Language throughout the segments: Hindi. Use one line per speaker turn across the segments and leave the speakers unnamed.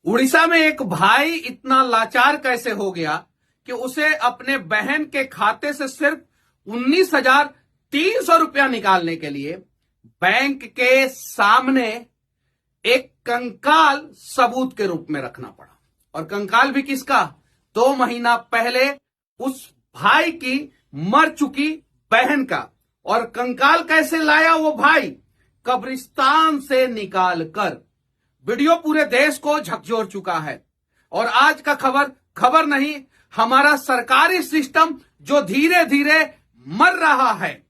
उड़ीसा में एक भाई इतना लाचार कैसे हो गया कि उसे अपने बहन के खाते से सिर्फ 19,300 रुपया निकालने के लिए बैंक के सामने एक कंकाल सबूत के रूप में रखना पड़ा। और कंकाल भी किसका? 2 महीना पहले उस भाई की मर चुकी बहन का। और कंकाल कैसे लाया वो भाई? कब्रिस्तान से निकालकर। वीडियो पूरे देश को झकझोर चुका है। और आज का खबर नहीं, हमारा सरकारी सिस्टम जो धीरे धीरे मर रहा है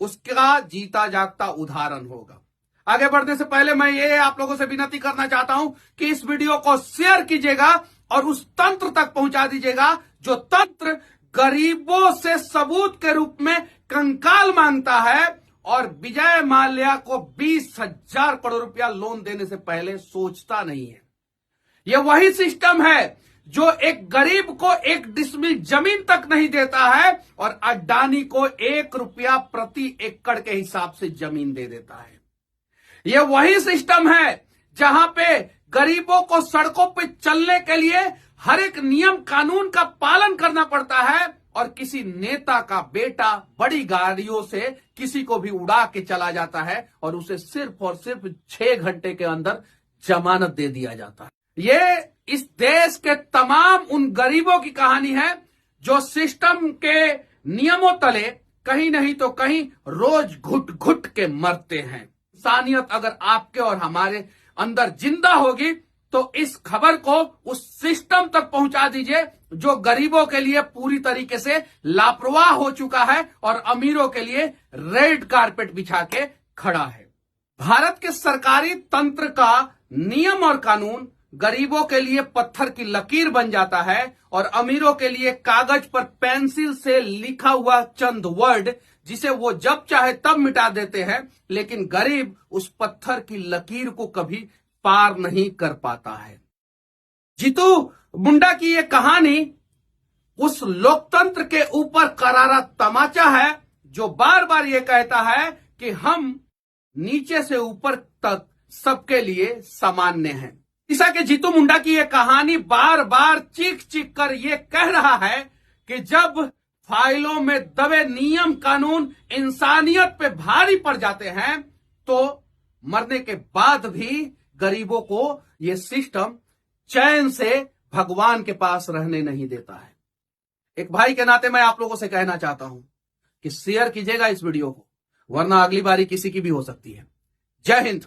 उसका जीता जागता उदाहरण होगा। आगे बढ़ने से पहले मैं ये आप लोगों से विनती करना चाहता हूं कि इस वीडियो को शेयर कीजिएगा और उस तंत्र तक पहुंचा दीजिएगा जो तंत्र गरीबों से सबूत के रूप में कंकाल मांगता है और विजय माल्या को 20,000 करोड़ रुपया लोन देने से पहले सोचता नहीं है। यह वही सिस्टम है जो एक गरीब को 1 डिसमिल जमीन तक नहीं देता है और अडानी को 1 रुपया प्रति एकड़ के हिसाब से जमीन दे देता है। यह वही सिस्टम है जहां पे गरीबों को सड़कों पे चलने के लिए हर एक नियम कानून का पालन करना पड़ता है और किसी नेता का बेटा बड़ी गाड़ियों से किसी को भी उड़ा के चला जाता है और उसे सिर्फ और सिर्फ 6 घंटे के अंदर जमानत दे दिया जाता है। ये इस देश के तमाम उन गरीबों की कहानी है जो सिस्टम के नियमों तले कहीं नहीं तो कहीं रोज घुट घुट के मरते हैं। इंसानियत अगर आपके और हमारे अंदर जिंदा होगी तो इस खबर को उस सिस्टम तक पहुंचा दीजिए जो गरीबों के लिए पूरी तरीके से लापरवाह हो चुका है और अमीरों के लिए रेड कारपेट बिछा के खड़ा है। भारत के सरकारी तंत्र का नियम और कानून गरीबों के लिए पत्थर की लकीर बन जाता है और अमीरों के लिए कागज पर पेंसिल से लिखा हुआ चंद वर्ड जिसे वो जब चाहे तब मिटा देते हैं, लेकिन गरीब उस पत्थर की लकीर को कभी पार नहीं कर पाता है। जीतू मुंडा की ये कहानी उस लोकतंत्र के ऊपर करारा तमाचा है जो बार बार ये कहता है कि हम नीचे से ऊपर तक सबके लिए सामान्य हैं। उड़ीसा के जीतू मुंडा की ये कहानी बार बार चीख चीख कर ये कह रहा है कि जब फाइलों में दबे नियम कानून इंसानियत पे भारी पड़ जाते हैं तो मरने के बाद भी गरीबों को ये सिस्टम चैन से भगवान के पास रहने नहीं देता है। एक भाई के नाते मैं आप लोगों से कहना चाहता हूं कि शेयर कीजिएगा इस वीडियो को, वरना अगली बारी किसी की भी हो सकती है। जय हिंद।